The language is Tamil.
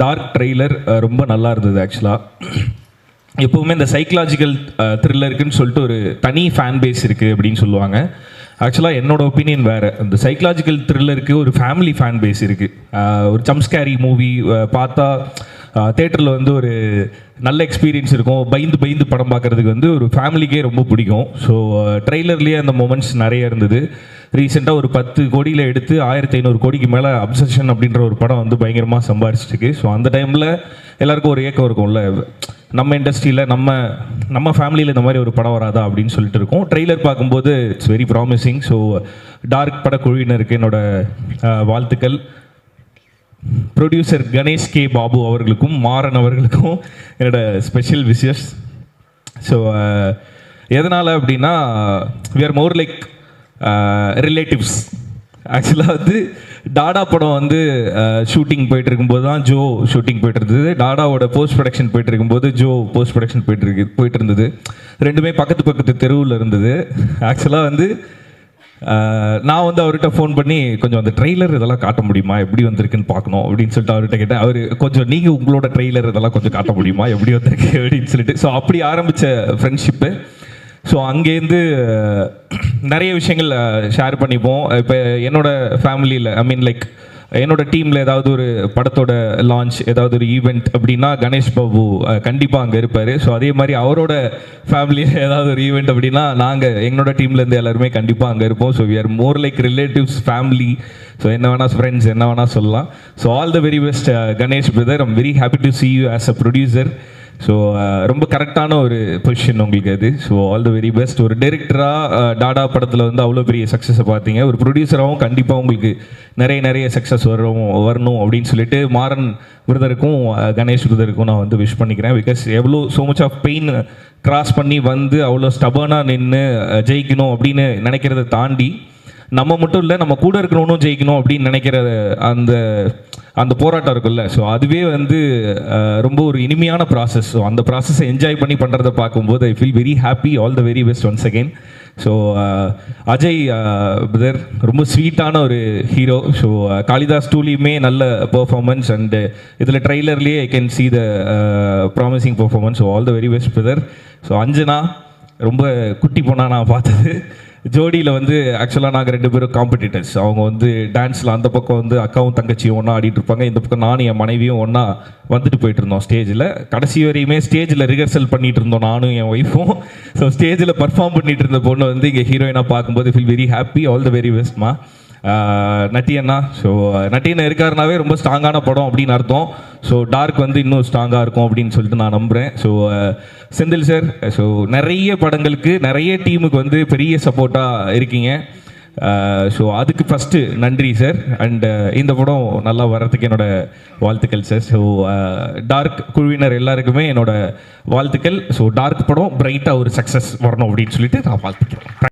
டார்க் ட்ரெய்லர் ரொம்ப நல்லா இருந்தது ஆக்சுவலாக. எப்போவுமே இந்த சைக்கலாஜிக்கல் த்ரில்லருக்குன்னு சொல்லிட்டு ஒரு தனி ஃபேன் பேஸ் இருக்குது அப்படின்னு சொல்லுவாங்க. ஆக்சுவலாக என்னோட ஒப்பீனியன் வேறு. இந்த சைக்கலாஜிக்கல் த்ரில்லருக்கு ஒரு ஃபேமிலி ஃபேன் பேஸ் இருக்குது. ஒரு ஜம்ப்ஸ்கேரி மூவி பார்த்தா தேட்டரில் வந்து ஒரு நல்ல எக்ஸ்பீரியன்ஸ் இருக்கும். பயந்து படம் பார்க்குறதுக்கு வந்து ஒரு ஃபேமிலிக்கே ரொம்ப பிடிக்கும். ஸோ ட்ரெய்லர்லேயே அந்த மொமெண்ட்ஸ் நிறைய இருந்தது. ரீசெண்டாக ஒரு 10 கோடியில் எடுத்து 1500 கோடிக்கு மேலே அப்சஷன் அப்படின்ற ஒரு படம் வந்து பயங்கரமாக சம்பாரிச்சிருக்கு. ஸோ அந்த டைமில் எல்லாருக்கும் ஒரு ஏக்கம் இருக்கும்ல, நம்ம இண்டஸ்ட்ரியில் நம்ம ஃபேமிலியில் இந்த மாதிரி ஒரு படம் வராதா அப்படின்னு சொல்லிட்டு இருக்கோம். ட்ரெய்லர் பார்க்கும்போது it's very promising. So dark படக்குழுவினருக்கு என்னோட வாழ்த்துக்கள். ப்ரொடியூசர் கணேஷ் கே பாபு அவர்களுக்கும் மாறன் அவர்களுக்கும் என்னோட ஸ்பெஷல் விஷஸ். ஸோ எதனால் அப்படின்னா we are more like relatives. ஆக்சுவலாக வந்து டாடா படம் வந்து ஷூட்டிங் போயிட்டு இருக்கும்போது தான் ஜோ ஷூட்டிங் போயிட்டு இருந்தது. டாடாவோட போஸ்ட் ப்ரொடக்ஷன் போயிட்டு இருக்கும்போது ஜோ போஸ்ட் ப்ரொடக்ஷன் போயிட்டு இருந்தது. ரெண்டுமே பக்கத்து தெருவில் இருந்தது. ஆக்சுவலாக வந்து நான் வந்து அவர்கிட்ட ஃபோன் பண்ணி கொஞ்சம் அந்த ட்ரெய்லர் இதெல்லாம் காட்ட முடியுமா, எப்படி வந்திருக்குன்னு பார்க்கணும் அப்படின்னு சொல்லிட்டு அவர்கிட்ட கேட்டேன். அவர் கொஞ்சம் நீங்கள் உங்களோட ட்ரெய்லர் இதெல்லாம் கொஞ்சம் காட்ட முடியுமா, எப்படி வந்திருக்கு அப்படின்னு சொல்லிட்டு. ஸோ அப்படி ஆரம்பித்த ஃப்ரெண்ட்ஷிப்பு. ஸோ அங்கேருந்து நிறைய விஷயங்கள் ஷேர் பண்ணிப்போம். இப்போ என்னோடய ஃபேமிலியில் லைக் என்னோட டீமில் ஏதாவது ஒரு படத்தோட லான்ச், ஏதாவது ஒரு ஈவெண்ட் அப்படின்னா கணேஷ் பாபு கண்டிப்பாக அங்கே இருப்பார். ஸோ அதே மாதிரி அவரோட ஃபேமிலியில் ஏதாவது ஒரு ஈவெண்ட் அப்படின்னா எங்களோட டீம்லேருந்து எல்லாருமே கண்டிப்பாக அங்கே இருப்போம். So we are more like relatives, family. So என்ன வேணால் ஃப்ரெண்ட்ஸ் என்ன வேணால் சொல்லலாம். So all the very best Ganesh brother. I'm very happy to see you as a producer. So ரொம்ப கரெக்டான ஒரு பொசிஷன் உங்களுக்கு அது. So all the very best. ஒரு டைரக்டராக டாடா படத்தில் வந்து அவ்வளோ பெரிய சக்ஸஸை பார்த்தீங்க. ஒரு ப்ரொடியூசராகவும் கண்டிப்பாக உங்களுக்கு நிறைய சக்ஸஸ் வரணும் அப்படின்னு சொல்லிட்டு மாறன் பிரதருக்கும் கணேஷ் பிரதருக்கும் நான் வந்து விஷ் பண்ணிக்கிறேன். பிகாஸ் எவ்வளோ so much of pain cross பண்ணி வந்து அவ்வளோ ஸ்டபனாக நின்று ஜெயிக்கணும் அப்படின்னு நினைக்கிறத தாண்டி நம்ம மட்டும் இல்லை, நம்ம கூட இருக்கிறவனும் ஜெயிக்கணும் அப்படின்னு நினைக்கிற அந்த போராட்டம் இருக்குல்ல. ஸோ அதுவே வந்து ரொம்ப ஒரு இனிமையான ப்ராசஸ். ஸோ அந்த ப்ராசஸை என்ஜாய் பண்ணி பண்ணுறதை பார்க்கும்போது I feel very happy. All the very best once again. So Ajay brother ரொம்ப ஸ்வீட்டான ஒரு ஹீரோ. ஸோ காளிதாஸ் டூலையுமே நல்ல பெர்ஃபார்மன்ஸ் அண்டு இதில் ட்ரெய்லர்லேயே I can see the promising performance. So all the very best brother. So Anjana ரொம்ப குட்டி பொண்ணா நான் பார்த்தது. ஜோடியில் வந்து ஆக்சுவலாக நாங்கள் 2 பேரும் காம்படிட்டர்ஸ். அவங்க வந்து டான்ஸில் அந்த பக்கம் வந்து அக்காவும் தங்கச்சியும் ஒன்றா ஆடிட்டு இருப்பாங்க, இந்த பக்கம் நானும் என் மனைவியும் ஒன்றா வந்துட்டு போயிட்டு இருந்தோம் ஸ்டேஜில். கடைசி வரையுமே ஸ்டேஜில் ரிஹர்சல் பண்ணிட்டு இருந்தோம் நானும் என் ஒய்ஃபும். ஸோ ஸ்டேஜில் பர்ஃபார்ம் பண்ணிட்டு இருந்த பொண்ணு வந்து இங்கே ஹீரோயினாக பார்க்கும்போது feel very happy. All the very பெஸ்ட்மா. நட்டியண்ணா. ஸோ நட்டியண்ணா இருக்காருனாவே ரொம்ப ஸ்ட்ராங்கான படம் அப்படின்னு அர்த்தம். ஸோ டார்க் வந்து இன்னும் ஸ்ட்ராங்காக இருக்கும் அப்படின்னு சொல்லிட்டு நான் நம்புகிறேன். ஸோ செந்தில் சார், ஸோ நிறைய படங்களுக்கு நிறைய டீமுக்கு வந்து பெரிய சப்போர்ட்டாக இருக்கீங்க. ஸோ அதுக்கு ஃபஸ்ட்டு நன்றி சார். அண்ட் இந்த படம் நல்லா வர்றதுக்கு என்னோட வாழ்த்துக்கள் சார். ஸோ டார்க் குழுவினர் எல்லாருக்குமே என்னோட வாழ்த்துக்கள். ஸோ டார்க் படம் பிரைட்டாக ஒரு சக்ஸஸ் வரணும் அப்படின்னு சொல்லிட்டு நான் வாழ்த்துக்கிறேன்.